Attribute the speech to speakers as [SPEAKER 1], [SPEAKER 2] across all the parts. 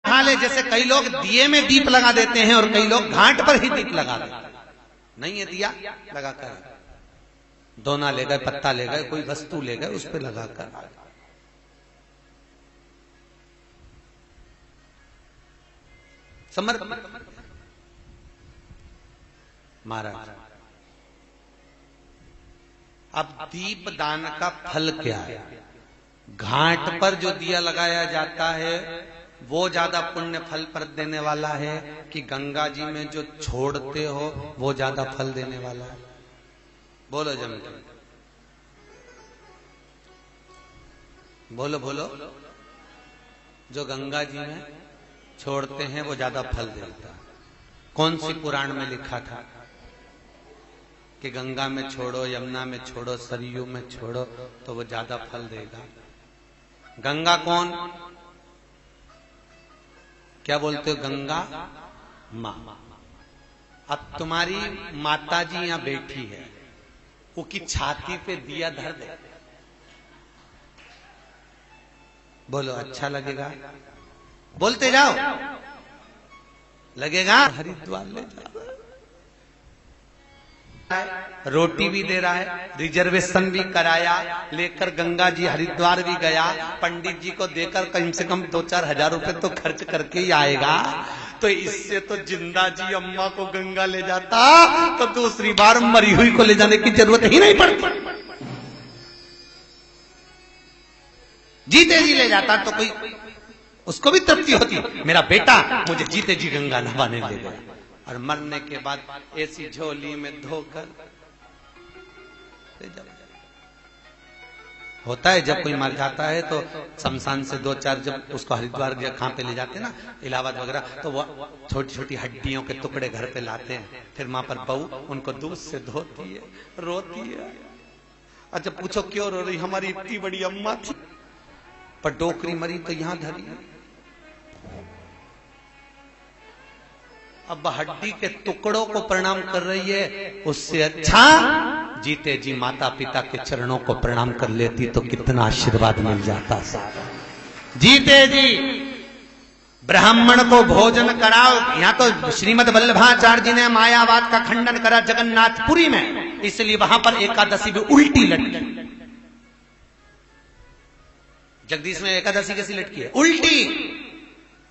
[SPEAKER 1] हाल है जैसे कई लोग दिए में दीप लगा देते हैं और कई लोग घाट पर ही दीप लगा देते हैं। नहीं है दिया लगाकर, दोना ले गए, पत्ता ले गए, कोई वस्तु ले गए, उस पर लगाकर समर्पण। महाराज अब दीप दान का फल क्या है? घाट पर जो दिया लगाया जाता है वो ज्यादा पुण्य फल पर देने वाला है कि गंगा जी में जो छोड़ते हो वो ज्यादा फल देने वाला है? बोलो जम के बोलो बोलो। जो गंगा जी में छोड़ते हैं वो ज्यादा फल देता है। कौन सी पुराण में लिखा था कि गंगा में छोड़ो, यमुना में छोड़ो, सरयू में छोड़ो तो वो ज्यादा फल देगा? गंगा कौन? क्या बोलते हो? गंगा माँ। अब तुम्हारी माता जी यहां बैठी है, वो की छाती पे दिया धर दे, बोलो अच्छा लगेगा? बोलते जाओ, लगेगा? हरिद्वार ले जा, रोटी भी दे रहा है, रिजर्वेशन भी कराया, लेकर गंगा जी हरिद्वार भी गया, पंडित जी को देकर कम से कम 2-4 हजार रुपए तो खर्च करके ही आएगा। तो इससे तो जिंदा जी अम्मा को गंगा ले जाता तो दूसरी बार मरी हुई को ले जाने की जरूरत ही नहीं पड़ती। जीते जी ले जाता तो कोई उसको भी तृप्ति होती, मेरा बेटा मुझे जीते जी गंगा नहाने ले गया। और मरने के बाद ऐसी झोली में धोकर ले जाओ। होता है जब कोई मर जाता है तो शमशान से 2-4 जब उसको हरिद्वार कहां पे ले जाते हैं ना, इलाहाबाद वगैरह, तो वो छोटी छोटी हड्डियों के टुकड़े घर पे लाते हैं। फिर मां पर बहू उनको दूध से धोती है, रोती है। अच्छा पूछो क्यों रो रही? हमारी इतनी बड़ी अम्मा थी पर डोकरी मरी तो यहां धरी। अब हड्डी के टुकड़ों को प्रणाम कर रही है, उससे अच्छा जीते जी माता पिता के चरणों को प्रणाम कर लेती तो कितना आशीर्वाद मिल जाता। जीते जी ब्राह्मण को भोजन कराओ। यहां तो श्रीमद वल्लभाचार्य जी ने मायावाद का खंडन करा जगन्नाथपुरी में, इसलिए वहां पर एकादशी भी उल्टी लटकी। जगदीश में एकादशी कैसी लटकी है? उल्टी।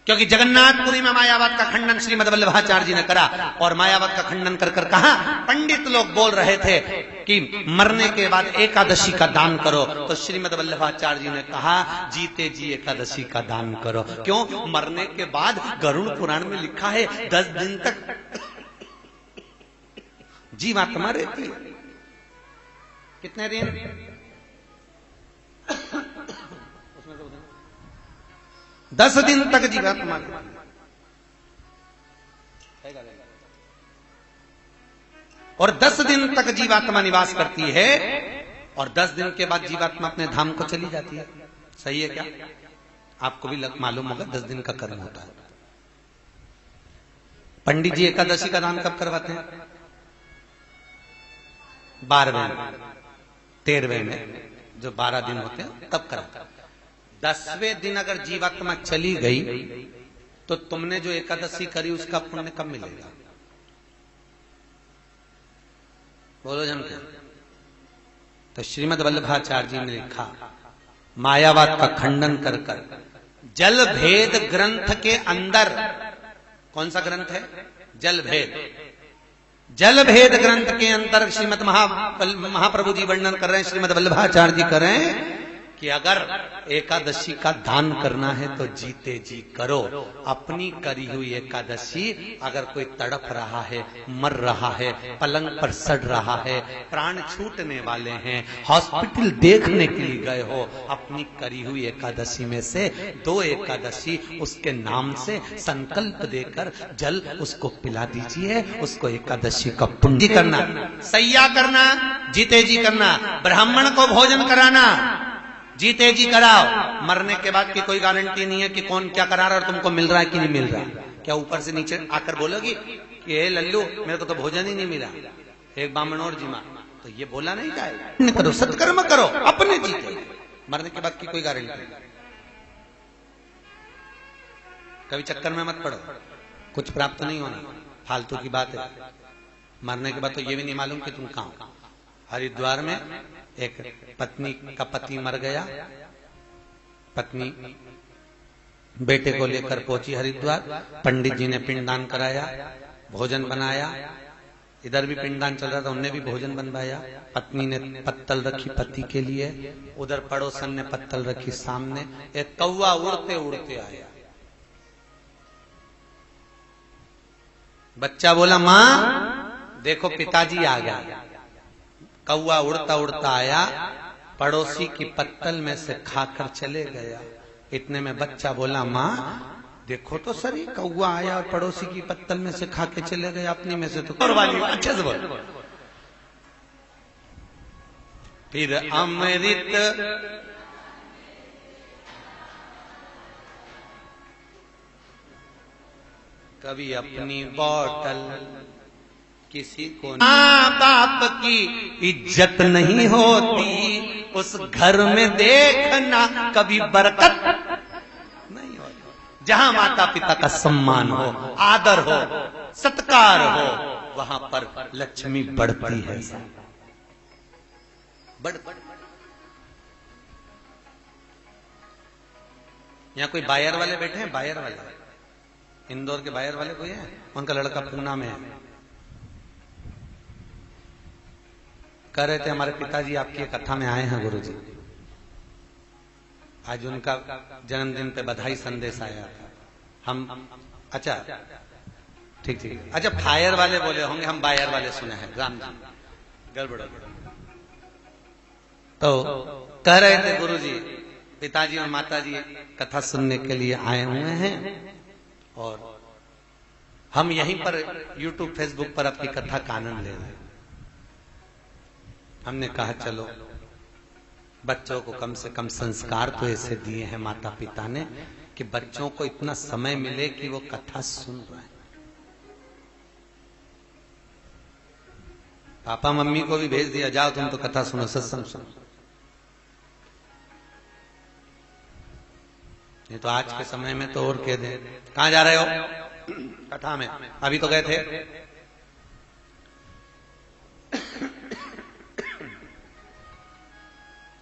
[SPEAKER 1] क्योंकि जगन्नाथपुरी में मायावाद का खंडन श्रीमद वल्लभाचार्य जी ने करा, और मायावाद का खंडन कर कर कहा, पंडित लोग बोल रहे थे कि मरने के बाद एकादशी का दान करो, तो श्रीमद वल्लभाचार्य जी ने कहा जीते जी एकादशी का दान करो। क्यों? मरने के बाद गरुड़ पुराण में लिखा है 10 दिन तक जीवात्मा रहती है। कितने दिन? 10 दिन तक जीवात्मा, और 10 दिन तक जीवात्मा निवास करती है, और 10 दिन के बाद जीवात्मा अपने धाम को चली जाती है। सही है क्या? आपको भी मालूम होगा 10 दिन का कर्म होता है। पंडित जी एकादशी का दान कब करवाते हैं? 12वें 13वें में, जो 12 दिन होते हैं तब कराते हैं। 10वें दिन अगर जीवात्मा चली गई तो तुमने जो एकादशी करी उसका पुण्य कब मिलेगा? बोलो जम के। तो श्रीमद वल्लभाचार्य जी ने लिखा, मायावाद का खंडन कर कर जल भेद ग्रंथ के अंदर, कौन सा ग्रंथ है? जल भेद। जल भेद ग्रंथ के अंदर श्रीमद महाप्रभु जी वर्णन कर रहे हैं, श्रीमद वल्लभाचार्य जी कर रहे हैं कि अगर एकादशी का दान करना है तो जीते जी करो। अपनी करी हुई एकादशी अगर कोई तड़प रहा है, मर रहा है, पलंग पर सड़ रहा है, प्राण छूटने वाले हैं, हॉस्पिटल देखने के लिए गए हो, अपनी करी हुई एकादशी में से 2 एकादशी उसके नाम से संकल्प देकर जल उसको पिला दीजिए। उसको एकादशी का पुण्य करना, सैया करना, जीते जी करना, ब्राह्मण को भोजन कराना, जीते जी कराओ। मरने के बाद की कोई गारंटी नहीं है कि कौन क्या करा रहा है और तुमको मिल रहा है कि नहीं मिल रहा है। क्या ऊपर से नीचे आकर बोलोगी कि हे लल्लू मेरे को तो भोजन ही नहीं मिला, एक बामण और जीमा, तो ये बोला नहीं जाएगा। करो, सत्कर्म करो, अपने जीते। मरने के बाद की कोई गारंटी नहीं। कभी चक्कर में मत पड़ो, कुछ प्राप्त नहीं होना, फालतू की बात है। मरने के बाद तो ये भी नहीं मालूम कि तुम कहां हो। हरिद्वार में एक पत्नी का पति मर गया, पत्नी बेटे को लेकर पहुंची हरिद्वार, पंडित जी ने पिंडदान कराया, भोजन बनाया, इधर भी पिंडदान चल रहा था, उनने भी भोजन बनवाया। पत्नी ने पत्तल रखी पति के लिए, उधर पड़ोसन ने पत्तल रखी सामने। एक कौवा उड़ते उड़ते आया, बच्चा बोला मां देखो पिताजी आ गया। कौवा उड़ता उड़ता आया, पड़ोसी की पत्तल में से खाकर चले गया। इतने में बच्चा बोला मां देखो तो सही, कौवा आया और पड़ोसी की पत्तल में से खा के चले गए, अपनी में से तो और वाली अच्छे से बोल। फिर अमृत कभी अपनी बोतल किसी को, माँ बाप की इज्जत नहीं होती, उस घर में देखना कभी बरकत नहीं होती। जहां माता पिता का सम्मान हो, आदर हो, सत्कार हो, वहां पर लक्ष्मी बढ़ती है। यहाँ कोई बायर वाले बैठे हैं, बायर वाले, इंदौर के बायर वाले कोई है? उनका लड़का पूना में है, कह रहे थे हमारे पिताजी आपकी कथा में आए हैं गुरुजी, आज उनका जन्मदिन पे बधाई संदेश आया था। हम अच्छा ठीक ठीक, अच्छा फायर वाले बोले होंगे, हम बायर वाले सुने हैं, राम जी गड़बड़। तो कह रहे थे गुरुजी पिताजी और माताजी कथा सुनने के लिए आए हुए हैं और हम यहीं पर YouTube फेसबुक पर आपकी कथा का आनंद ले रहे हैं। हमने कहा चलो बच्चों को कम से कम संस्कार तो ऐसे दिए हैं माता पिता ने कि बच्चों को इतना समय मिले कि वो कथा सुन रहे हैं। पापा मम्मी को भी भेज दिया, जाओ तुम तो कथा सुनो, सत्संग सुनो। नहीं तो आज के समय में तो और कह दे कहां जा रहे हो, कथा में, अभी तो गए थे।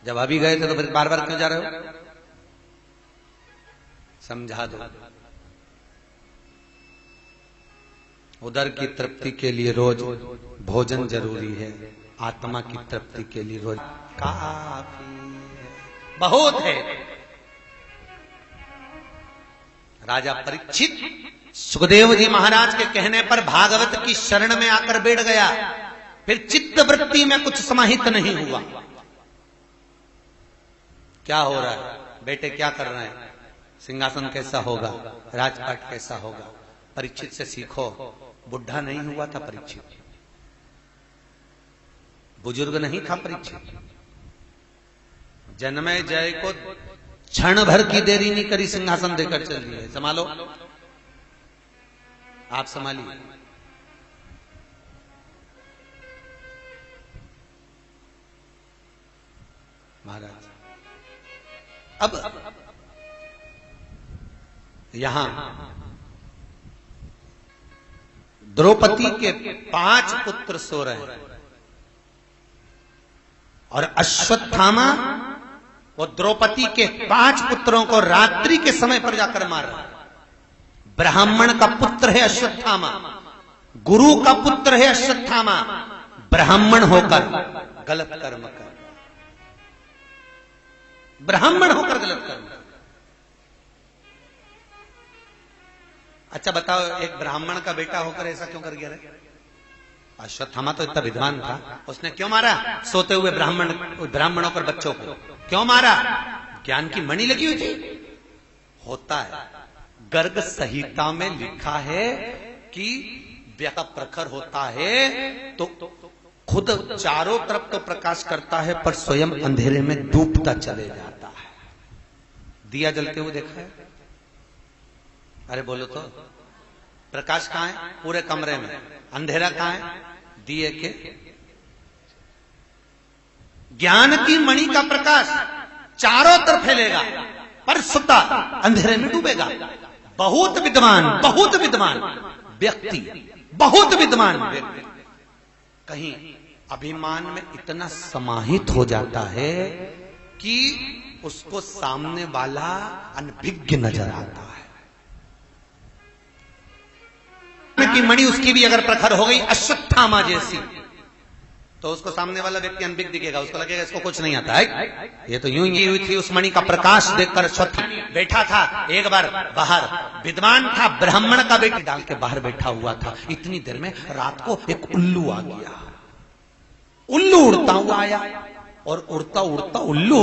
[SPEAKER 1] जब अभी गए थे तो फिर बार बार क्यों जा रहे हो? समझा दो। उदर की तृप्ति के लिए रोज भोजन जरूरी है, आत्मा की तृप्ति के लिए रोज काफी है, बहुत है। राजा परीक्षित सुखदेव जी महाराज के कहने पर भागवत की शरण में आकर बैठ गया, फिर चित्त वृत्ति में कुछ समाहित नहीं हुआ। क्या हो रहा है बेटे, क्या कर रहे हैं, सिंहासन कैसा होगा, राजपाट कैसा होगा, परीक्षित से सीखो। बुढ़ा नहीं हुआ था परीक्षित, बुजुर्ग नहीं था परीक्षित। जन्मे जय को क्षण भर की देरी नहीं करी, सिंहासन देकर चल दिए। संभालो, आप संभालिए। महाराज अब यहां द्रौपदी के 5 पुत्र सो रहे हैं और अश्वत्थामा वो द्रौपदी के 5 पुत्रों को रात्रि के समय पर जाकर मार रहा है। ब्राह्मण का पुत्र है अश्वत्थामा, गुरु का पुत्र है अश्वत्थामा, ब्राह्मण होकर गलत कर्म कर, ब्राह्मण होकर गलत कर्म कर। अच्छा बताओ, एक ब्राह्मण का बेटा होकर ऐसा क्यों कर गया रे? अश्वत्थामा तो इतना विद्वान था, उसने क्यों मारा सोते हुए ब्राह्मणों पर बच्चों को क्यों मारा? ज्ञान की मणि लगी हुई थी। होता है, गर्ग संहिता में लिखा है कि व्यक्ति प्रखर होता है तो खुद चारों तरफ तो प्रकाश करता है पर स्वयं अंधेरे में डूबता चले जाता है। दिया जलते हुए देखा है? अरे बोलो तो, प्रकाश कहां है? पूरे कमरे में। अंधेरा कहां है? दिए के। ज्ञान की मणि का प्रकाश चारों तरफ फैलेगा पर सुता अंधेरे में डूबेगा। बहुत विद्वान व्यक्ति, बहुत विद्वान व्यक्ति कहीं अभिमान में इतना समाहित हो जाता है कि उसको सामने वाला अनभिज्ञ नजर आता है। की मणि उसकी भी अगर प्रखर हो गई अश्वत्थामा जैसी, तो उसको सामने वाला व्यक्ति अनभिज्ञ दिखेगा, उसको लगेगा इसको कुछ नहीं आता है। ये तो यूं ही हुई थी, उस मणि का प्रकाश देखकर अश्वत्थ बैठा था एक बार बाहर, विद्वान था, ब्राह्मण का बेटी डाल के बाहर बैठा हुआ था। इतनी देर में रात को एक उल्लू आ गया, उल्लू उड़ता हुआ आया और उड़ता उड़ता उल्लू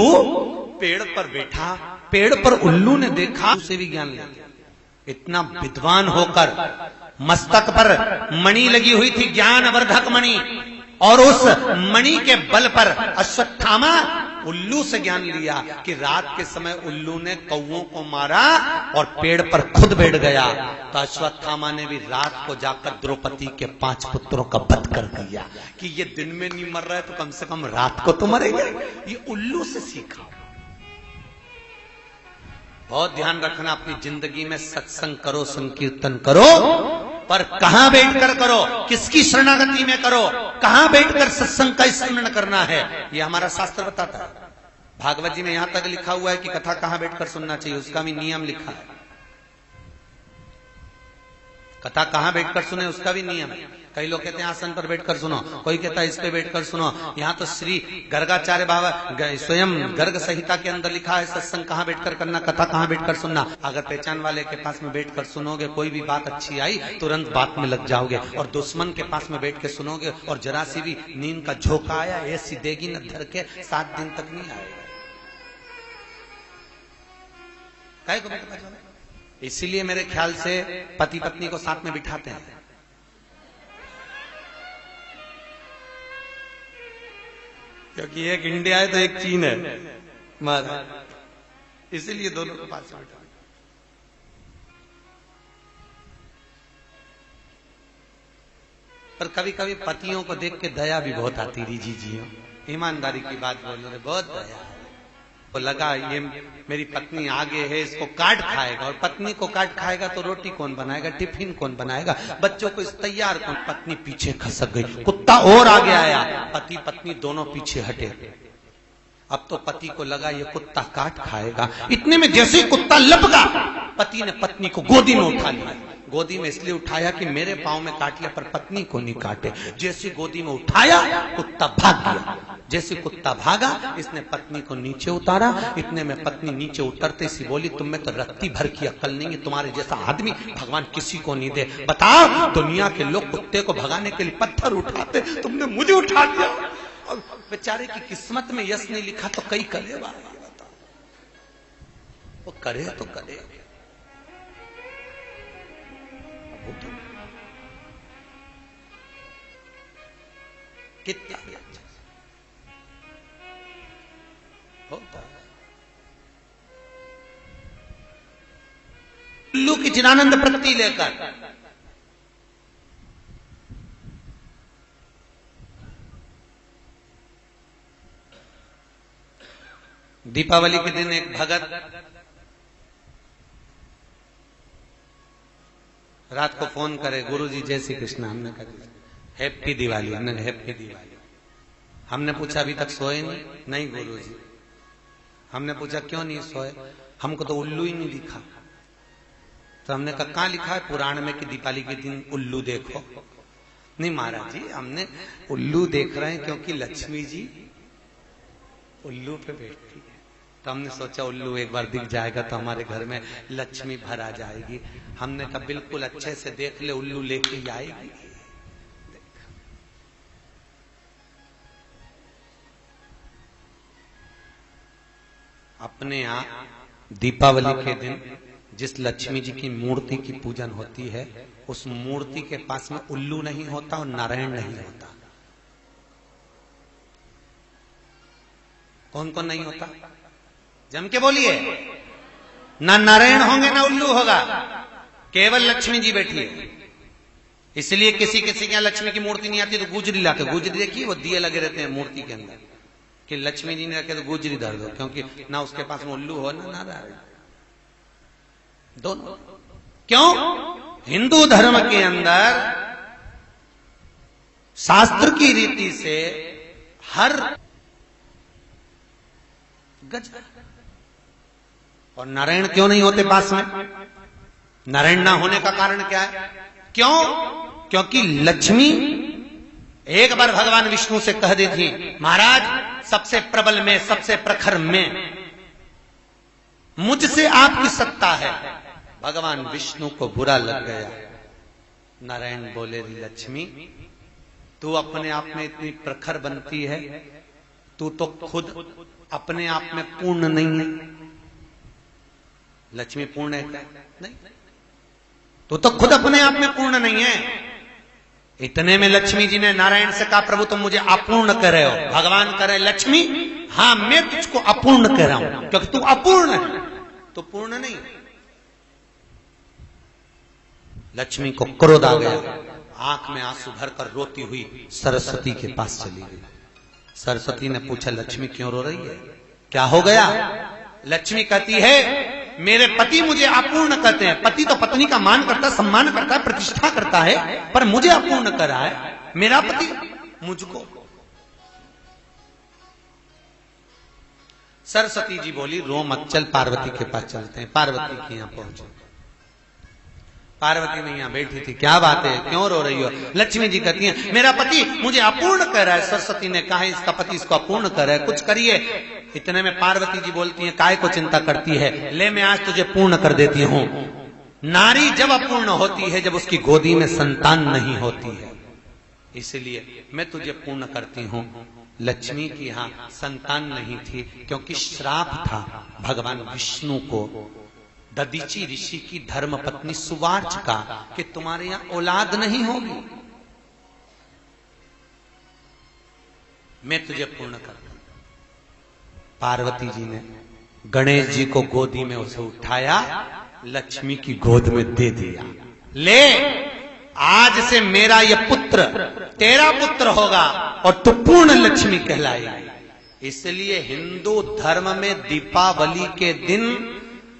[SPEAKER 1] पेड़ पर बैठा। पेड़ पर उल्लू ने देखा, उसे भी ज्ञान लिया। इतना विद्वान होकर मस्तक पर मणि लगी हुई थी, ज्ञानवर्धक मणि, और उस मणि के बल पर अश्वत्थामा उल्लू से ज्ञान लिया कि रात के समय उल्लू ने कौओं को मारा और पेड़ पर खुद बैठ गया। तो अश्वत्थामा ने भी रात को जाकर द्रौपदी के 5 पुत्रों का वध कर दिया कि ये दिन में नहीं मर रहा है तो कम से कम रात को तो मरेगा। ये उल्लू से सीखा। बहुत ध्यान रखना, अपनी जिंदगी में सत्संग करो, संकीर्तन करो, पर कहां बैठकर करो, किसकी शरणागति में करो, कहां बैठकर सत्संग का स्मरण करना है, यह हमारा शास्त्र बताता है। भागवत जी में यहां तक लिखा हुआ है कि कथा कहां बैठकर सुनना चाहिए, उसका भी नियम लिखा है। कथा कहां बैठकर सुने उसका भी नियम है। कई लोग कहते हैं आसन पर बैठकर सुनो, कोई कहता है इस पे बैठकर सुनो। यहाँ तो श्री गर्गाचार्य बाबा स्वयं गर्ग संहिता के अंदर लिखा है सत्संग कहाँ बैठकर करना, कथा कहाँ बैठकर सुनना। अगर पहचान वाले के पास में बैठकर सुनोगे, कोई भी बात अच्छी आई तुरंत बात में लग जाओगे, और दुश्मन के पास में बैठ के सुनोगे और जरा सी भी नींद का झोंका आया ऐसी देगी न धर के 7 दिन तक नहीं आएगा। इसीलिए मेरे ख्याल से पति पत्नी को साथ में बिठाते हैं, क्योंकि एक इंडिया है तो एक चीन है, इसीलिए दोनों को पास बैठा। पर कभी कभी पतियों को देख के दया भी बहुत आती रही जी, ईमानदारी की बात बोल रहे, बहुत दया। तो लगा ये मेरी पत्नी आगे है, इसको काट खाएगा, और पत्नी को काट खाएगा तो रोटी कौन बनाएगा, टिफिन कौन बनाएगा, बच्चों को इस तैयार कौन। पत्नी पीछे खसक गई, कुत्ता और आगे आया, पति पत्नी दोनों पीछे हटे। अब तो पति को लगा ये कुत्ता काट खाएगा। इतने में जैसे ही कुत्ता लपका, पति ने पत्नी को गोदी में उठा लिया। गोदी में इसलिए उठाया कि मेरे पांव में काट लिया पर पत्नी को नहीं काटे। जैसे गोदी में उठाया कुत्ता भाग गया। जैसे कुत्ता भागा, इसने पत्नी को नीचे उतारा। इतने में पत्नी नीचे उतरते सी बोली, तुम में तो रत्ती भर की अकल नहीं है, तुम्हारे जैसा आदमी भगवान किसी को नहीं दे। बताओ, दुनिया के लोग कुत्ते को भगाने के लिए पत्थर उठाते, तुमने मुझे उठा दिया। और बेचारे की किस्मत में यश नहीं लिखा तो कई करेगा, वो करे तो करे। कितना भी अच्छा होता है। उल्लू की चिदानंद प्रति लेकर दीपावली के दिन एक भगत रात को फोन करे, गुरुजी जय श्री कृष्ण। हमने कहा हैप्पी दिवाली, हमने हैप्पी दिवाली। हमने पूछा अभी तक सोए नहीं? नहीं गुरुजी। हमने पूछा क्यों नहीं सोए? हमको तो उल्लू ही नहीं दिखा। तो हमने कहा कहाँ लिखा है पुराण में कि दीपावली के दिन उल्लू देखो? नहीं महाराज जी, हमने उल्लू देख रहे हैं क्योंकि लक्ष्मी जी उल्लू पे बैठती है। तो हमने सोचा उल्लू एक बार दिख जाएगा तो हमारे घर में लक्ष्मी भर आ जाएगी। हमने कहा बिल्कुल अच्छे से देख ले, उल्लू लेके ही आएगी। अपने यहाँ दीपावली के दिन जिस लक्ष्मी जी की मूर्ति की पूजन होती है, उस मूर्ति के पास में उल्लू नहीं होता और नारायण नहीं होता। कौन कौन नहीं होता? जम के बोलिए। ना नारायण होंगे ना उल्लू होगा, केवल लक्ष्मी जी बैठी है। इसलिए किसी किसी के यहाँ लक्ष्मी की मूर्ति नहीं आती तो गुजरी लाके, गुजरी देखिए वो दिए लगे रहते हैं मूर्ति के अंदर कि लक्ष्मी जी ने रखे तो गुजरी धर दो, क्योंकि ना उसके पास में उल्लू हो ना नारायण, दोनों। क्यों? हिंदू धर्म के अंदर शास्त्र की रीति से हर गज। और नारायण क्यों नहीं होते पास में? नारायण ना होने का कारण क्या है? क्यों? क्योंकि लक्ष्मी एक बार भगवान विष्णु से कह दी थी, महाराज सबसे प्रबल में, सबसे प्रखर में मुझसे आपकी सत्ता है। भगवान विष्णु को बुरा लग गया। नारायण बोले, लक्ष्मी तू अपने आप में इतनी प्रखर बनती है, तू तो खुद अपने आप में पूर्ण नहीं है। लक्ष्मी पूर्ण है क्या? नहीं। तू तो खुद अपने आप में पूर्ण नहीं है। इतने में लक्ष्मी जी ने नारायण से कहा, प्रभु तुम मुझे अपूर्ण कह रहे हो। भगवान कह रहे, लक्ष्मी हां मैं तुझको अपूर्ण कह रहा हूं, क्योंकि तू अपूर्ण है, तो पूर्ण नहीं। लक्ष्मी को क्रोध आ गया, आंख में आंसू भरकर रोती हुई सरस्वती के पास चली गई। सरस्वती ने पूछा, लक्ष्मी क्यों रो रही है, क्या हो गया? लक्ष्मी कहती है, मेरे पति मुझे अपूर्ण कहते हैं। पति तो पत्नी का मान करता है, सम्मान करता है, प्रतिष्ठा करता है, पर मुझे अपूर्ण कर रहा है मेरा पति मुझको। सरस्वती जी बोली, रो मत, चल पार्वती के पास चलते हैं। पार्वती के यहां पहुंचे। पार्वती में यहां बैठी थी, क्या बात है, क्यों रो रही हो? लक्ष्मी जी कहती हैं, मेरा पति मुझे अपूर्ण कर रहा है। सरस्वती ने कहा, इसका पति इसको अपूर्ण कर रहा है, कुछ करिए। इतने में पार्वती जी बोलती हैं, काय को चिंता करती है, ले मैं आज तुझे पूर्ण कर देती हूं। नारी जब अपूर्ण होती है, जब उसकी गोदी में संतान नहीं होती है, इसलिए मैं तुझे पूर्ण करती हूं। लक्ष्मी की यहां संतान नहीं थी, क्योंकि श्राप था भगवान विष्णु को ददीची ऋषि की धर्म पत्नी सुवार्च का, कि तुम्हारे यहां औलाद नहीं होगी, मैं तुझे पूर्ण कर। पार्वती जी ने गणेश जी को गोदी में उसे उठाया, लक्ष्मी की गोद में दे दिया। ले आज से मेरा यह पुत्र तेरा पुत्र होगा और तू पूर्ण लक्ष्मी कहलाएगी। इसलिए हिंदू धर्म में दीपावली के दिन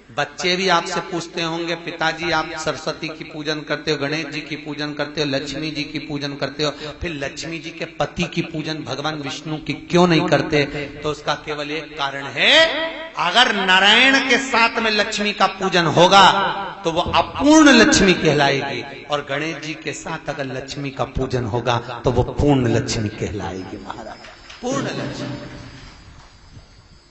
[SPEAKER 1] बच्चे भी आपसे पूछते होंगे, पिताजी आप सरस्वती की पूजन करते हो, गणेश जी की पूजन करते हो, लक्ष्मी जी की पूजन करते हो, फिर लक्ष्मी जी के पति की पूजन भगवान विष्णु की क्यों नहीं करते? तो उसका केवल एक कारण है, अगर नारायण के साथ में लक्ष्मी का पूजन होगा तो वो अपूर्ण लक्ष्मी कहलाएगी, और गणेश जी के साथ अगर लक्ष्मी का पूजन होगा तो वो पूर्ण लक्ष्मी कहलाएगी। महाराज पूर्ण लक्ष्मी।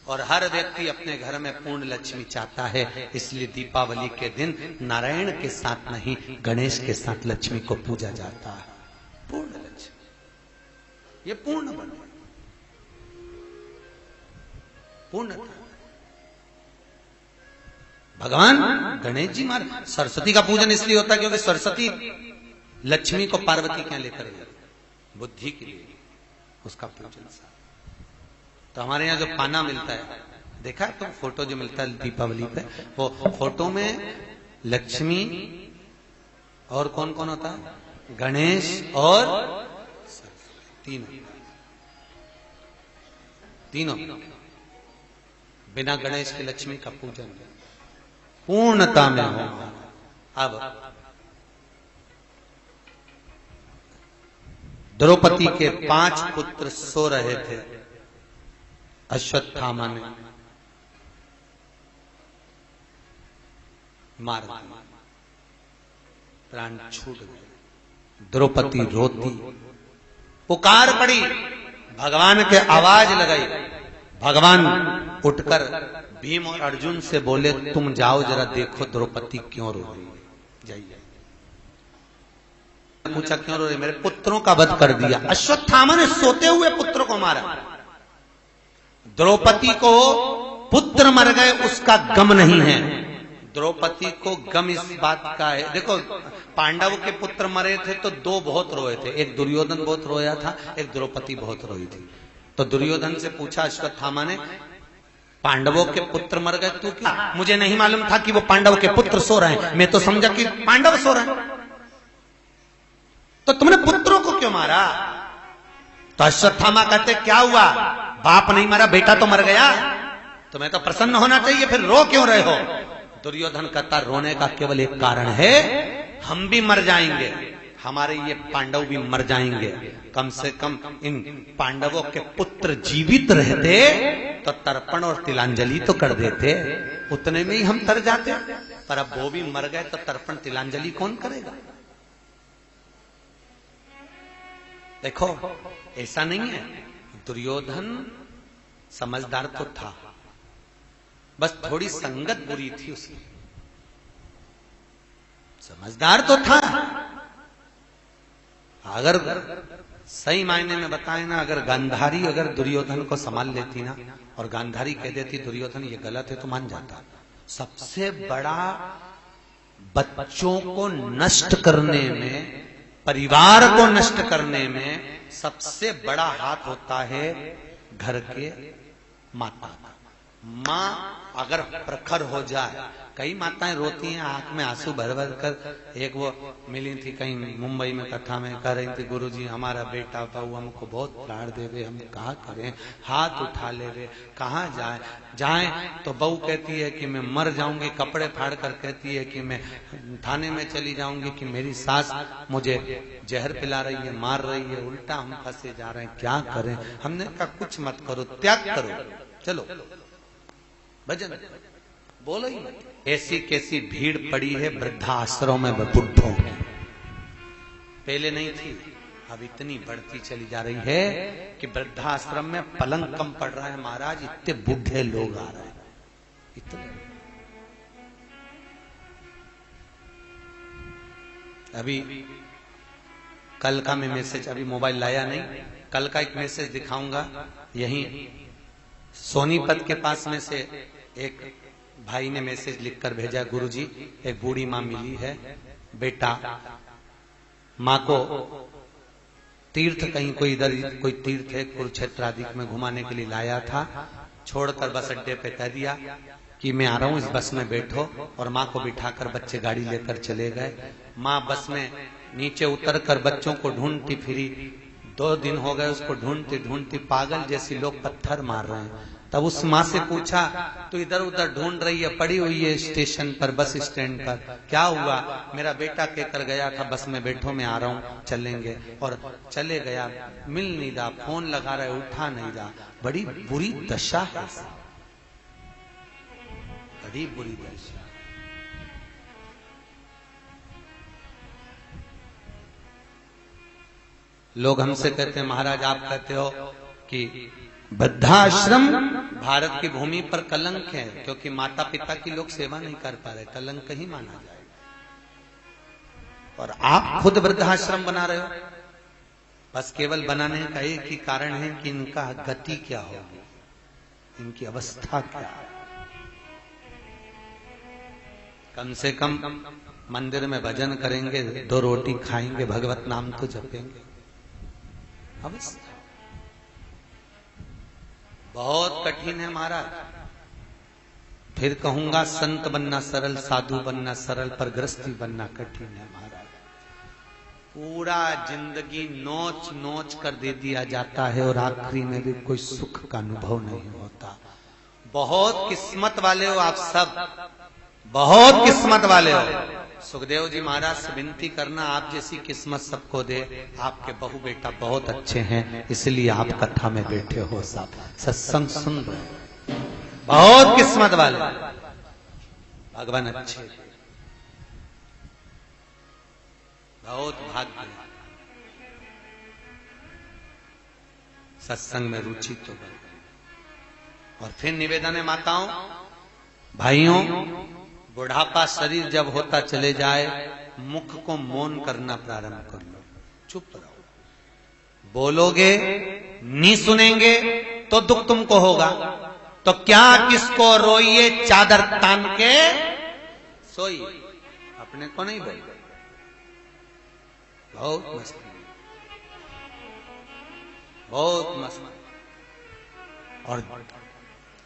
[SPEAKER 1] और हर व्यक्ति अपने घर में पूर्ण लक्ष्मी चाहता है, इसलिए दीपावली के दिन नारायण के साथ नहीं, गणेश के साथ लक्ष्मी को पूजा जाता है। पूर्ण लक्ष्मी, ये पूर्ण बने, पूर्णता। भगवान गणेश जी महाराज, सरस्वती का पूजन इसलिए होता है क्योंकि सरस्वती लक्ष्मी को पार्वती क्या लेकर गई, बुद्धि के लिए उसका पूजन। तो हमारे यहाँ जो पाना मिलता है, देखा तो फोटो जो मिलता है दीपावली पे, वो फोटो में लक्ष्मी और कौन कौन होता है, गणेश और तीनों। बिना गणेश के लक्ष्मी का पूजन पूर्णता में हो। अब द्रौपदी के 5 पुत्र सो रहे थे, अश्वत्थामा ने मार दिया, प्राण छूट गए। द्रौपदी रोती, पुकार पड़ी, भगवान के आवाज लगाई। भगवान उठकर भीम और अर्जुन से बोले, तुम जाओ जरा देखो द्रौपदी क्यों रो रही है। जाइए। पूछा क्यों रो रही? मेरे पुत्रों का वध कर दिया। अश्वत्थामा ने सोते हुए पुत्र को मारा। द्रौपदी को पुत्र मर गए उसका गम नहीं है, द्रौपदी को गम इस बात का है। देखो पांडव के पुत्र मरे थे तो 2 बहुत रोए थे, एक दुर्योधन बहुत रोया था, एक द्रौपदी बहुत रोई थी। तो दुर्योधन से पूछा अश्वत्थामा ने, पांडवों के पुत्र मर गए तू क्या? मुझे नहीं मालूम था कि वो पांडव के पुत्र सो रहे हैं, मैं तो समझा कि पांडव सो रहे हैं, तो तुमने पुत्रों को क्यों मारा? तो अश्वत्थामा कहते, क्या हुआ, बाप नहीं मरा बेटा तो मर गया, तुम्हें तो प्रसन्न होना चाहिए, फिर रो क्यों रहे हो? दुर्योधन कहता रोने का केवल एक कारण है, हम भी मर जाएंगे, हमारे ये पांडव भी मर जाएंगे। कम से कम इन पांडवों के पुत्र जीवित रहते तो तर्पण और तिलांजलि तो कर देते, उतने में ही हम तर जाते। पर अब वो भी मर गए तो तर्पण तिलांजलि कौन करेगा? देखो ऐसा नहीं है, दुर्योधन समझदार तो था, बस थोड़ी संगत बुरी थी उसकी। समझदार तो था, अगर सही मायने में बताए ना, अगर गांधारी अगर दुर्योधन को संभाल लेती ना और गांधारी कह देती दुर्योधन ये गलत है तो मान जाता। सबसे बड़ा बच्चों को नष्ट करने में, परिवार को नष्ट करने में सबसे बड़ा हाथ होता है घर के माता का। माँ अगर प्रखर हो जाए, कई माताएं रोती हैं आंख में आंसू भर भर कर। एक वो मिली थी कहीं मुंबई में, कथा में कह रही थी गुरुजी हमारा बेटा बहू हमको बहुत प्यार दे रहे, हम कहा करें, हाथ उठा ले रहे, कहाँ जाए तो बहू कहती है कि मैं मर जाऊंगी, कपड़े फाड़ कर कहती है कि मैं थाने में चली जाऊंगी, कि मेरी सास मुझे जहर पिला रही है, मार रही है, उल्टा हम फंसे जा रहे हैं, क्या करें। हमने कहा कुछ मत करो, त्याग करो, चलो भजन बोलो ही मत। ऐसी कैसी भीड़ पड़ी है वृद्धाश्रम में बुढ़ों की, पहले नहीं थी, अब इतनी बढ़ती चली जा रही है कि वृद्धाश्रम में पलंग कम पड़ रहा है महाराज, इतने बूढ़े लोग आ रहे हैं इतने। अभी कल का मैं मैसेज, अभी मोबाइल लाया नहीं, कल का एक मैसेज दिखाऊंगा। यही सोनीपत के पास में से एक भाई ने मैसेज लिखकर भेजा, गुरुजी एक बूढ़ी माँ मिली है, बेटा माँ को तीर्थ कहीं कोई इधर कोई तीर्थ है कुरुक्षेत्र आदि में घुमाने के लिए लाया था, छोड़कर बस अड्डे पे कह दिया कि मैं आ रहा हूँ, इस बस में बैठो, और माँ को बिठाकर बच्चे गाड़ी लेकर चले गए। माँ बस में नीचे उतरकर बच्चों को ढूंढती फिरी, 2 दिन हो गए उसको ढूंढती ढूंढती, पागल जैसी लोग पत्थर मार रहे हैं। तब उस माँ से पूछा तो इधर उधर ढूंढ रही है, पड़ी हुई है स्टेशन पर, बस स्टैंड पर, क्या हुआ? मेरा बेटा कहकर गया था बस में बैठो मैं आ रहा हूँ चलेंगे, और चले गया, मिल नहीं रहा, फोन लगा रहे उठा नहीं रहा। बड़ी बुरी दशा है, बड़ी बुरी दशा। लोग हमसे कहते हैं महाराज आप कहते हो कि वृद्धाश्रम भारत की भूमि पर कलंक है, क्योंकि माता पिता की लोग सेवा नहीं कर पा रहे, कलंक ही माना जाए। और आप खुद वृद्धाश्रम बना रहे हो, बस केवल बनाने का एक ही कारण है कि इनका गति क्या होगी, इनकी अवस्था क्या है। कम से कम मंदिर में भजन करेंगे, 2 रोटी खाएंगे, भगवत नाम तो जपेंगे। अवस्था बहुत कठिन है महाराज। फिर कहूंगा संत बनना सरल, साधु बनना सरल, पर गृहस्थी बनना कठिन है महाराज। पूरा जिंदगी नोच नोच कर दे दिया जाता है और आखिरी में भी कोई सुख का अनुभव नहीं होता। बहुत किस्मत वाले हो आप सब, बहुत किस्मत वाले हो। सुखदेव जी महाराज से विनती करना आप जैसी किस्मत सबको दे। आपके बहू बेटा बहुत अच्छे हैं, इसलिए आप कथा में बैठे हो, सब सत्संग सुन रहे, बहुत किस्मत वाले, भगवान अच्छे, बहुत भाग्य। सत्संग में रुचि तो बढ़। और फिर निवेदन है माताओं भाइयों, बुढ़ापा शरीर जब होता चले जाए, मुख को मौन करना प्रारंभ कर लो, चुप रहो। बोलोगे नहीं सुनेंगे तो दुख तुमको होगा। तो क्या किसको रोइए चादर तान के सोइए, अपने को नहीं बोल। बहुत मस्त, बहुत मस्त। और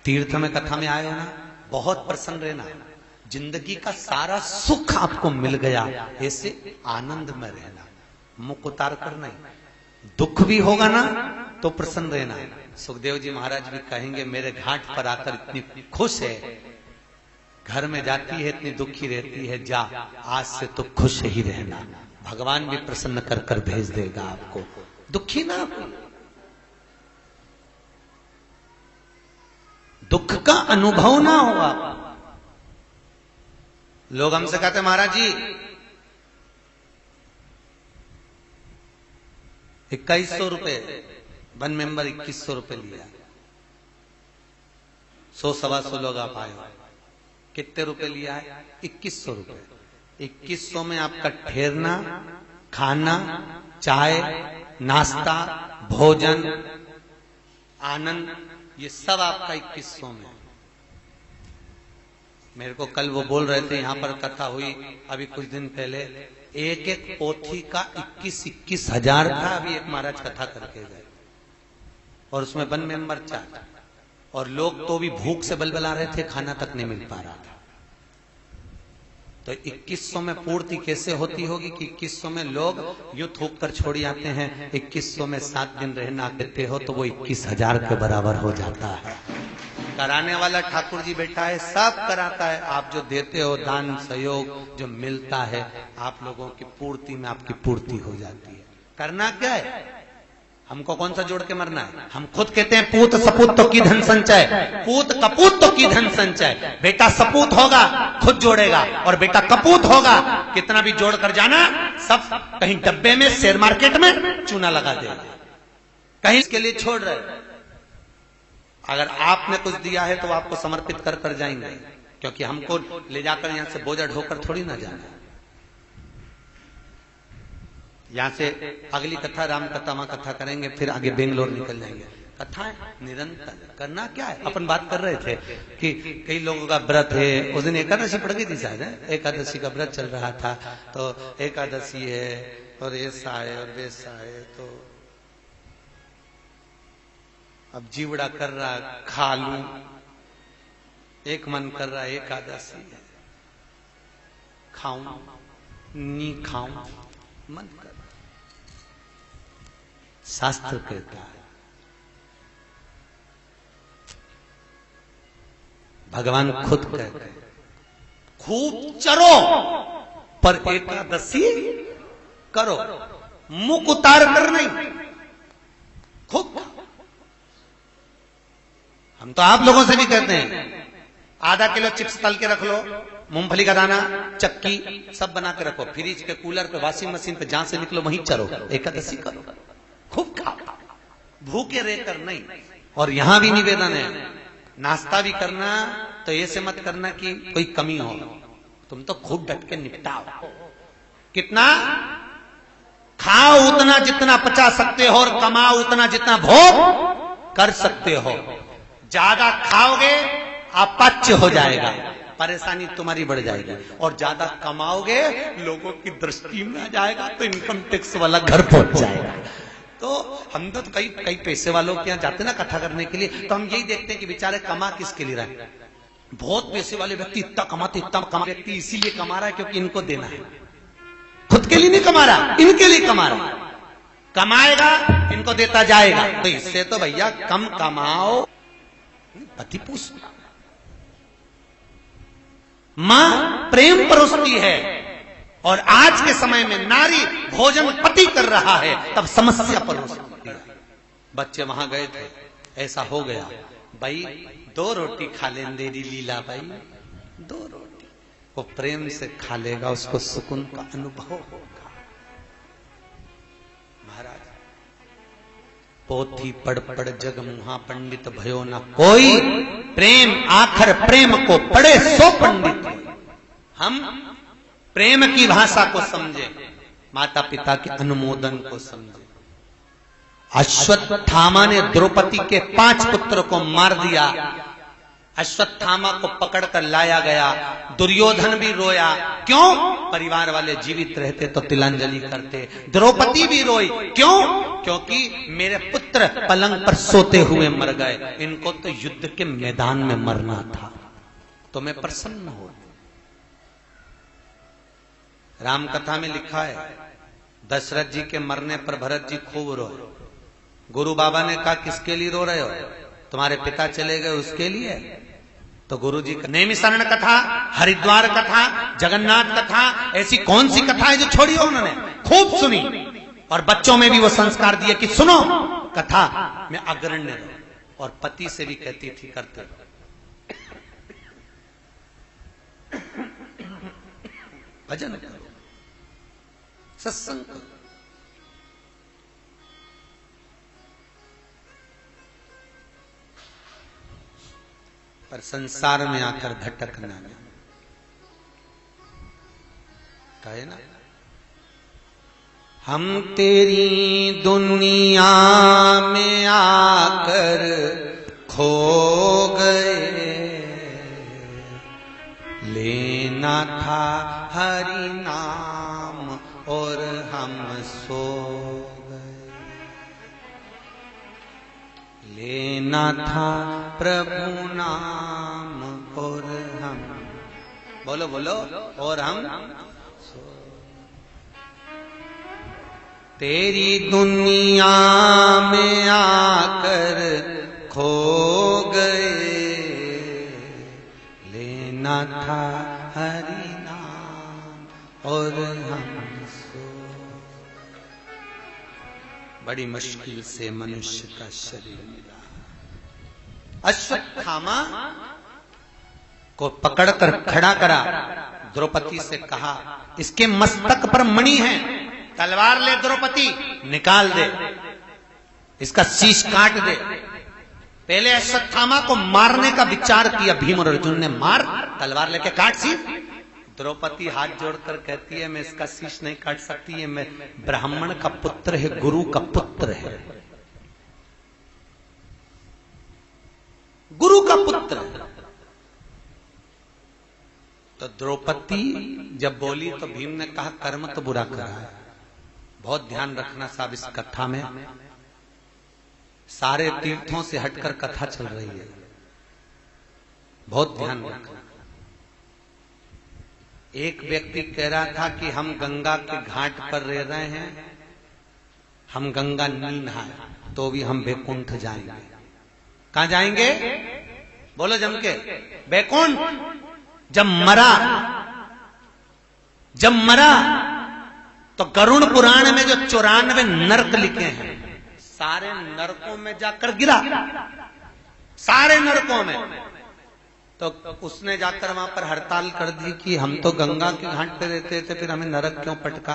[SPEAKER 1] तीर्थ में कथा में आए हो ना, बहुत प्रसन्न रहना, जिंदगी का सारा सुख आपको मिल गया, ऐसे आनंद में रहना, मुख उतार कर नहीं। दुख भी होगा ना तो प्रसन्न रहना। सुखदेव जी महाराज भी कहेंगे मेरे घाट पर आकर इतनी खुश है घर में जाती है इतनी दुखी रहती है, जा आज से तो खुश ही रहना, भगवान भी प्रसन्न कर कर भेज देगा आपको, दुखी ना हो। दुख का अनुभव ना हो आप। लोग हमसे कहते महाराज जी 2100 रुपए, वन मेंबर 2100 रुपए लिया, 100-125 लोग आप आए, कितने रुपए लिया है? 2100 रुपए। 2100 में आपका ठहरना, खाना, चाय, नाश्ता, भोजन, आनंद, ये सब आपका 2100 में। मेरे को कल वो बोल रहे थे, यहां पर कथा हुई अभी कुछ दिन पहले, एक एक पोथी का 21-21 हजार था। अभी एक महाराज कथा करके गए और उसमें वन मेंबर 4, और लोग तो भी भूख से बलबला रहे थे, खाना तक नहीं मिल पा रहा था। तो 2100 में पूर्ति कैसे होती होगी कि 2100 में लोग यूं थूक कर छोड़ जाते हैं, 2100 में 7 दिन रहना देते हो तो वो 21,000 के बराबर हो जाता है। कराने वाला ठाकुर जी बैठा है, सब कराता है। आप जो देते हो दान सहयोग जो मिलता है, आप लोगों की पूर्ति में आपकी पूर्ति हो जाती है। करना क्या है? हमको कौन सा जोड़ के मरना है? हम खुद कहते हैं पूत सपूत तो की धन संचय, पूत कपूत तो की धन संचय। बेटा सपूत होगा खुद जोड़ेगा, और बेटा कपूत होगा कितना भी जोड़ कर जाना, सब कहीं डब्बे में शेयर मार्केट में चूना लगा देगा, कहीं इसके लिए छोड़ रहे। अगर आपने कुछ दिया है तो आपको समर्पित कर कर जाएंगे, क्योंकि हमको ले जाकर यहां से बोझा ढोकर थोड़ी ना जाना। यहां से अगली कथा राम कथा मां कथा करेंगे, फिर आगे बेंगलोर निकल जाएंगे। कथाएं निरंतर करना क्या है? अपन बात कर रहे थे कि कई लोगों का व्रत है, उस दिन एकादशी पड़ गई थी शायद, एकादशी का व्रत चल रहा था, तो एकादशी है और ऐसा है और वैसा है, तो अब जीवड़ा कर रहा खा लूं, एक मन कर रहा एकादशी है खाऊं नी खाऊं, मन कर। शास्त्र कहता है, भगवान खुद कहते हैं, खूब चरो पर एकादशी करो, मुख उतार कर नहीं, खूब। हम तो आप लोगों से भी कहते हैं, आधा किलो चिप्स तल के रख लो, मूंगफली का दाना, चक्की सब बना के रखो, फ्रिज के कूलर पे, वॉशिंग मशीन पे, जहां से निकलो वहीं चलो, एकादशी करो, खूब खाओ, भूखे रहकर नहीं। और यहां भी निवेदन है, नाश्ता भी करना तो ऐसे मत करना कि कोई कमी हो, तुम तो खूब डट के निपटाओ। कितना खाओ? उतना जितना पचा सकते हो, और कमाओ उतना जितना भोग कर सकते हो। ज्यादा खाओगे अपाच्य हो जाएगा, परेशानी तुम्हारी बढ़ जाएगी, और ज्यादा कमाओगे लोगों की दृष्टि में आ जाएगा तो इनकम टैक्स वाला घर पहुंच जाएगा। तो हम तो कई पैसे वालों के यहाँ जाते ना कथा करने के लिए, तो हम यही देखते हैं कि बेचारे कमा किसके लिए रहे। बहुत पैसे वाले व्यक्ति इतना कमाते, इतना कमा व्यक्ति इसीलिए कमा रहा है क्योंकि इनको देना है, खुद के लिए नहीं कमा रहा, इनके लिए कमा रहा। कमाएगा इनको देता जाएगा, तो इससे तो भैया कम कमाओ, पति पूछ। मां प्रेम परोसती है, और आज के समय में नारी भोजन पति कर रहा है, तब समस्या परोसती है। बच्चे वहां गए थे, ऐसा हो गया, भाई 2 रोटी खा ले मेरी लीला भाई, 2 रोटी। वो प्रेम से खा लेगा, उसको सुकून का अनुभव होगा। महाराज पोथी पढ़ पढ़ जग मुहा पंडित भयो न कोई, प्रेम आखर प्रेम को पढ़े सो पंडित। हम प्रेम की भाषा को समझे, माता पिता के अनुमोदन को समझे। अश्वत्थामा ने द्रौपदी के 5 पुत्र को मार दिया, अश्वत्थामा को पकड़कर लाया गया, दुर्योधन भी रोया, क्यों? परिवार वाले जीवित रहते तो तिलांजलि करते। द्रौपदी भी रोई, क्यों? क्योंकि मेरे पुत्र पलंग पर सोते हुए मर गए, इनको तो युद्ध के मैदान में मरना था। तो मैं प्रसन्न हो। राम कथा में लिखा है, दशरथ जी के मरने पर भरत जी खूब रोए। गुरु बाबा ने कहा किसके लिए रो रहे हो? तुम्हारे पिता चले गए उसके लिए? तो गुरु जी का नैमिषारण्य कथा, हरिद्वार कथा, जगन्नाथ कथा, ऐसी कौन सी कथा है जो छोड़ी हो उन्होंने? खूब सुनी और बच्चों में भी वो संस्कार दिए कि सुनो कथा में अग्रण्य रहो, और पति से भी कहती थी करते रहो। भजन करो, सत्संग करो। पर संसार में आकर भटकना कहे ना, हम तेरी दुनिया में आकर खो गए, लेना था हरि नाम और हम सो गए, लेना था प्रभु नाम और हम, बोलो बोलो, और हम सो। तेरी दुनिया में आकर खो गए, लेना था हरि नाम और हम सो। बड़ी मुश्किल से मनुष्य का शरीर मिला। अश्वत्थामा को पकड़कर खड़ा करा, द्रौपदी से कहा इसके मस्तक पर मणि है, तलवार ले द्रौपदी, निकाल दे, इसका शीश काट दे। पहले अश्वत्थामा को मारने का विचार किया भीम और अर्जुन ने, मार, तलवार लेके काट शीश। द्रौपदी हाथ जोड़कर कहती है मैं इसका शीश नहीं काट सकती, है मैं ब्राह्मण का पुत्र है, गुरु का पुत्र है, गुरु का पुत्र है। तो द्रौपदी जब बोली तो भीम ने कहा कर्म तो बुरा करा है। बहुत ध्यान रखना साहब, इस कथा में सारे तीर्थों से हटकर कथा चल रही है, बहुत ध्यान रखना। एक व्यक्ति कह रहा था कि हम गंगा के घाट पर रह रहे हैं, हम गंगा नहीं नहाए तो भी हम बैकुंठ जाएंगे। कहां जाएंगे? बोलो जम के, बैकुंठ। जब मरा तो गरुड़ पुराण में जो 94 नरक लिखे हैं, सारे नरकों में जाकर गिरा, सारे नरकों में। तो उसने जाकर वहां पर हड़ताल कर दी कि हम तो गंगा के घाट पे रहते थे, फिर हमें नरक क्यों पटका?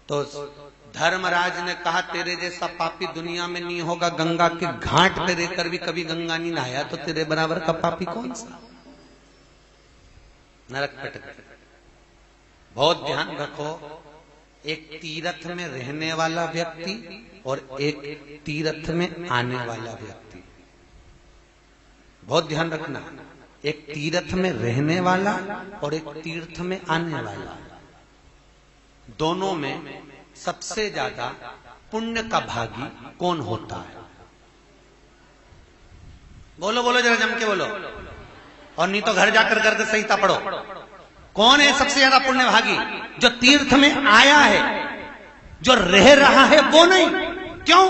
[SPEAKER 1] तो धर्मराज ने कहा तेरे जैसा पापी दुनिया में नहीं होगा, गंगा के घाट पे रहकर भी कभी गंगा नहीं नहाया तो तेरे बराबर का पापी कौन सा? नरक पटक। बहुत ध्यान रखो, एक तीर्थ में रहने वाला व्यक्ति और एक तीर्थ में आने वाला व्यक्ति, बहुत ध्यान रखना। एक तीर्थ में रहने वाला और एक तीर्थ में आने वाला, दोनों में सबसे ज्यादा पुण्य का भागी कौन होता है? बोलो बोलो जरा जम के बोलो, और नहीं तो घर जाकर करके संहिता पढ़ो। कौन है सबसे ज्यादा पुण्य भागी? जो तीर्थ में आया है, जो रह रहा है वो नहीं। क्यों?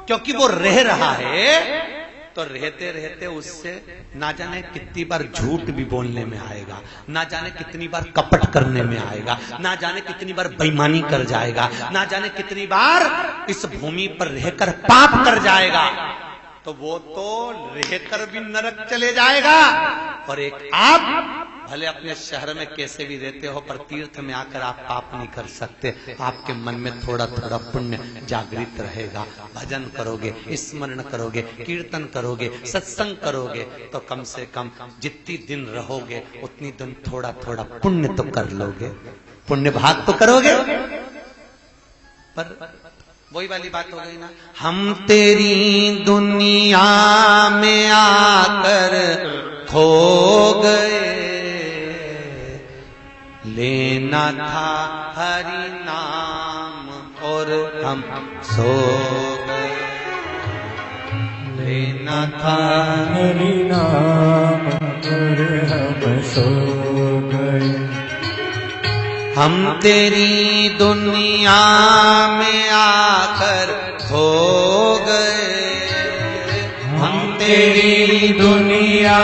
[SPEAKER 1] क्योंकि वो रह रहा है तो रहते रहते उससे ना जाने कितनी बार झूठ भी बोलने में आएगा, ना जाने कितनी बार कपट करने में आएगा, ना जाने कितनी बार बेईमानी कर जाएगा, ना जाने कितनी बार इस भूमि पर रहकर पाप कर जाएगा। तो वो तो रहकर भी नरक चले जाएगा। और एक आप भले अपने शहर में कैसे भी रहते हो, पर तीर्थ में आकर आप पाप नहीं कर सकते। आपके मन में थोड़ा थोड़ा पुण्य जागृत रहेगा। भजन करोगे, स्मरण करोगे, कीर्तन करोगे, सत्संग करोगे, तो कम से कम जितनी दिन रहोगे उतनी दिन थोड़ा थोड़ा पुण्य तो कर लोगे, पुण्य भाग तो करोगे। पर वही वाली बात हो गई ना, हम तेरी दुनिया में आकर खो गए, लेना था हरि नाम और हम सो गए, लेना था
[SPEAKER 2] हरि नाम और हम सो गए।
[SPEAKER 1] हम तेरी दुनिया में आकर खो गए, हम
[SPEAKER 2] तेरी दुनिया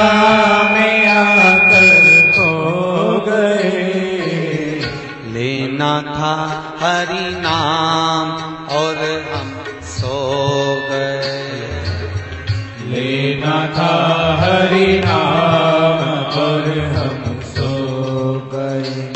[SPEAKER 2] में आकर खो गए।
[SPEAKER 1] लेना था हरि नाम और हम सो गए।
[SPEAKER 2] लेना था हरि नाम और हम सो गए।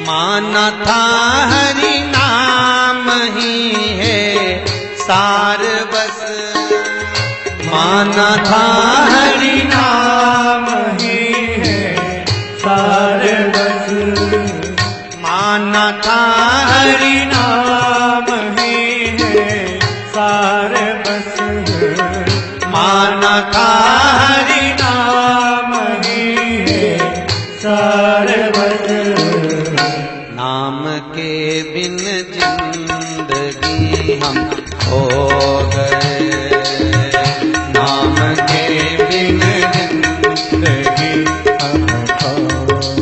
[SPEAKER 1] माना था हरि नाम ही है सार बस। माना था
[SPEAKER 2] हरि नाम ही है सार बस।
[SPEAKER 1] माना था
[SPEAKER 2] हरि नाम ही है सार बस।
[SPEAKER 1] माना था
[SPEAKER 2] हरि नाम ही है सार बस।
[SPEAKER 1] नाम के बिन जिंदगी हम खो गए। नाम के बिन
[SPEAKER 2] जिंदगी हम खो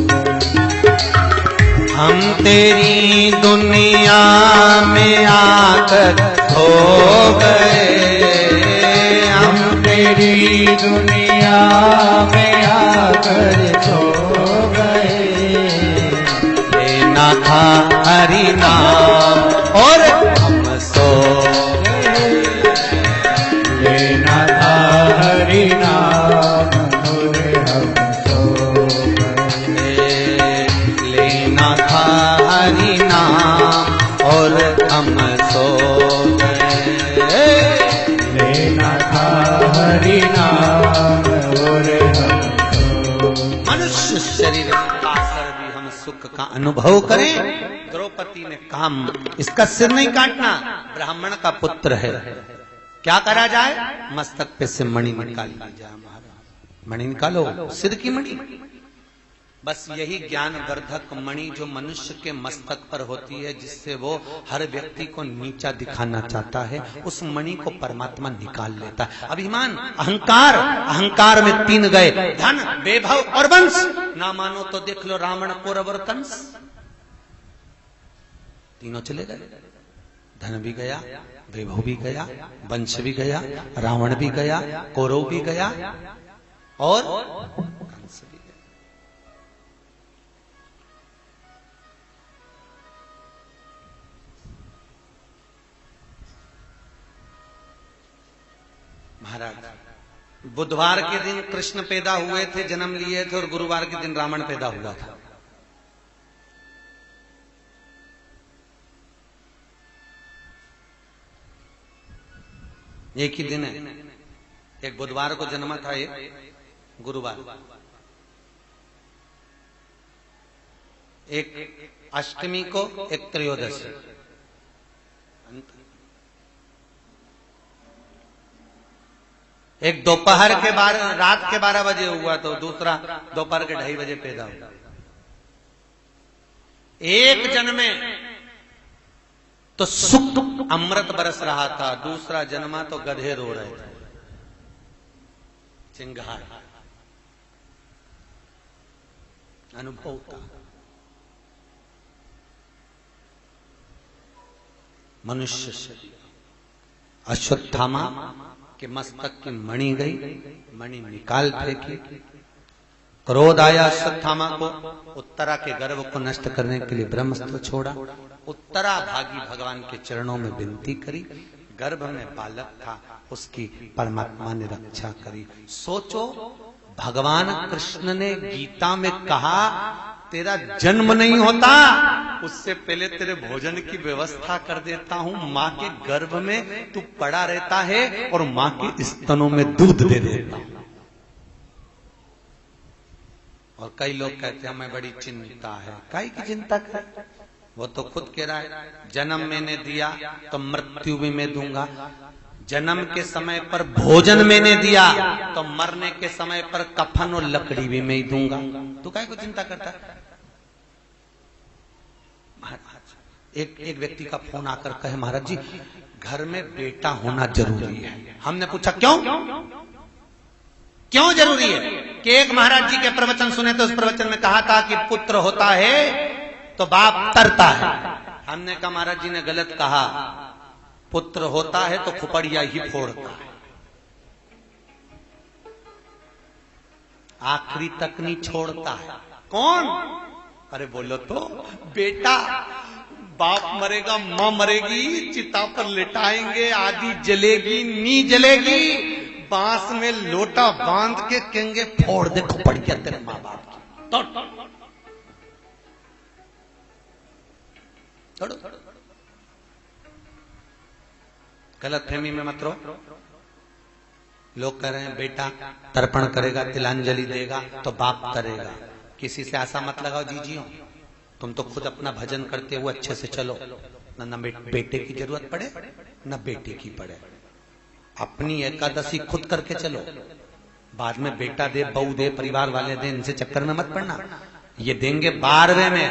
[SPEAKER 2] गए।
[SPEAKER 1] हम तेरी दुनिया में आकर खो गए।
[SPEAKER 2] हम तेरी दुनिया में आकर खो गए।
[SPEAKER 1] लेना था हरि नाम और हम सो गए।
[SPEAKER 2] लेना था हरि नाम और हम सो गए।
[SPEAKER 1] लेना था हरि नाम और हम सो गए।
[SPEAKER 2] लेना था हरि नाम और हम सो गए।
[SPEAKER 1] मनुष्य शरीर पाकर भी हम सुख का अनुभव करें। द्रौपदी ने कहा इसका सिर नहीं काटना, ब्राह्मण का पुत्र है। क्या करा जाए? मस्तक पे से मणि निकाल ली जाए। महाराज मणि निकालो, सिर की मणि। बस यही ज्ञान वर्धक मणि जो मनुष्य के मस्तक पर होती है, जिससे वो हर व्यक्ति को नीचा दिखाना चाहता है, उस मणि को परमात्मा निकाल लेता है। अभिमान, अहंकार, अहंकार में तीन गए, धन, वैभव और वंश। ना मानो तो देख लो रावण, कौरव और कंस, तीनों चले गए। धन भी गया, वैभव भी गया, वंश भी गया, रावण भी गया, कौरव भी गया और कंस भी गया। महाराज बुधवार के दिन कृष्ण पैदा हुए थे, जन्म लिए थे, और गुरुवार के दिन रावण पैदा हुआ था। एक ही दिन है, एक बुधवार को जन्मा था, एक गुरुवार, एक अष्टमी को, एक त्रयोदशी। एक दोपहर के रात के 12 बजे हुआ, तो दूसरा दोपहर के 2:30 बजे पैदा हुआ। एक जन्मे तो सुख अमृत बरस रहा था, दूसरा जन्मा तो गधे रो रहे थे, चिंगार। अनुभव था। मनुष्य शरीर। अश्वत्थामा के मस्तक की मणि गई, मणि निकाल फेंकी। क्रोध आया अश्वत्थामा को, उत्तरा के गर्भ को नष्ट करने के लिए ब्रह्मास्त्र छोड़ा। उत्तरा भागी भगवान के चरणों में विनती करी, गर्भ में बालक था, उसकी परमात्मा ने रक्षा करी। सोचो, भगवान कृष्ण ने गीता में कहा तेरा जन्म नहीं होता उससे पहले तेरे भोजन की व्यवस्था कर देता हूं, मां के गर्भ में तू पड़ा रहता है और मां के स्तनों में दूध दे देता हूं। और कई लोग कहते हैं हमें बड़ी चिंता है। काई की चिंता कर? वो तो खुद कह रहा है, जन्म मैंने दिया तो मृत्यु भी मैं दूंगा, जन्म के समय पर भोजन मैंने दिया तो मरने के समय पर कफन और लकड़ी भी मैं ही दूंगा। तू काहे को चिंता करता है? एक व्यक्ति का फोन आकर कहे, महाराज जी घर में बेटा होना जरूरी है। हमने पूछा क्यों जरूरी है? कि एक महाराज जी के प्रवचन सुने तो उस प्रवचन में कहा था कि पुत्र होता है तो बाप तरता है। हमने कहा महाराज जी ने गलत कहा, पुत्र होता है तो खुपड़िया ही फोड़ता है, आखिरी तक नहीं छोड़ता है। कौन? अरे बोलो तो, बेटा। बाप मरेगा, मां मरेगी, चिता पर लिटाएंगे, आदि जलेगी, नी जलेगी, बांस में लोटा बांध के कहेंगे फोड़ दे खुपड़िया तेरे मां बाप की। तोड़ो। गलत फहमी में मत रहो। लोग कह रहे हैं बेटा तर्पण करेगा, तिलांजलि देगा तो बाप करेगा। किसी से आशा मत लगाओ जीजियो, तुम तो खुद अपना भजन करते हुए अच्छे से चलो, ना बेटे की जरूरत पड़े ना बेटे की पड़े। अपनी एकादशी खुद करके चलो, बाद में बेटा दे, बहू दे, परिवार वाले दे, इनसे चक्कर में मत पड़ना। ये देंगे 12वें में,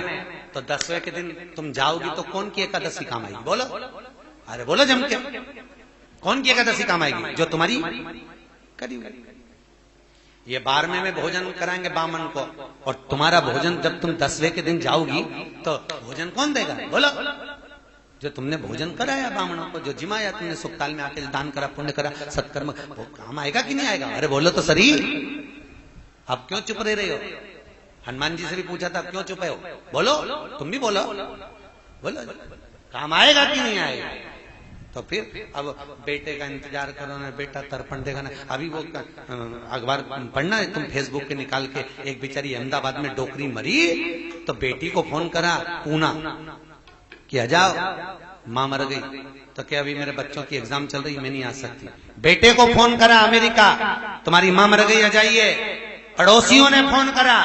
[SPEAKER 1] तो 10वें के दिन तुम जाओगी तो कौन की एकादशी काम आएगी? बोलो, अरे बोलो जम के, कौन की एकादशी काम आएगी? जो तुम्हारी करी हुई। ये 12वें में भोजन कराएंगे बामन को, और तुम्हारा भोजन जब तुम 10वें के दिन जाओगी तो भोजन कौन देगा? बोलो, जो तुमने भोजन कराया बामनों को, जो जिमाया तुमने सुखकाल में आके दान करा, पुण्य करा, सत्कर्म, वो काम आएगा कि नहीं आएगा? अरे बोलो तो सही। अब क्यों चुप रहे हो? हनुमान जी से भी पूछा था, क्यों चुप हो? बोलो, तुम भी बोलो, काम आएगा कि नहीं आएगा? तो फिर अब बेटे का इंतजार करो ना, बेटा तर्पण देगा ना। अभी वो अखबार पढ़ना है तुम, फेसबुक के निकाल के, एक बेचारी अहमदाबाद में डोकरी मरी तो बेटी को फोन करा पूना कि आ जाओ, मां मर गई। तो क्या अभी मेरे बच्चों की एग्जाम चल रही, मैं नहीं आ सकती। बेटे को फोन करा अमेरिका, तुम्हारी मां मर गई, आ जाइए। पड़ोसियों ने फोन करा,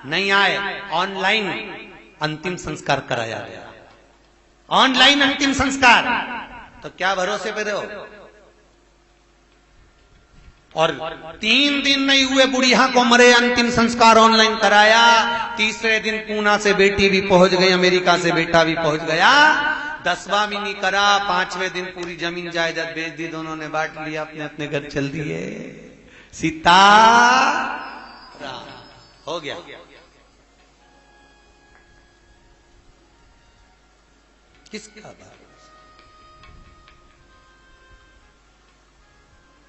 [SPEAKER 1] नहीं आए, ऑनलाइन अंतिम संस्कार कराया गया, ऑनलाइन अंतिम संस्कार। तो क्या भरोसे पे रहो? और 3 दिन नहीं हुए बुढ़िया को मरे, अंतिम संस्कार ऑनलाइन कराया। तीसरे दिन पूना से बेटी भी पहुंच गई, अमेरिका से बेटा भी पहुंच गया। 10वां भी नहीं करा, 5वें दिन पूरी जमीन जायदाद बेच दी, दोनों ने बांट लिया, अपने अपने घर चल दिए। सीता हो गया। किसका बात?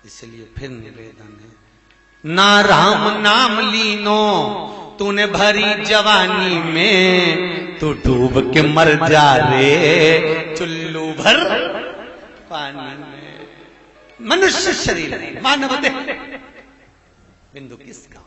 [SPEAKER 1] इसलिए फिर निवेदन है, ना राम नाम लीनो तूने भरी जवानी में, तू डूब के मर जा रे चुल्लू भर पानी में। मनुष्य शरीर है, मानव देह, बिंदु किसका?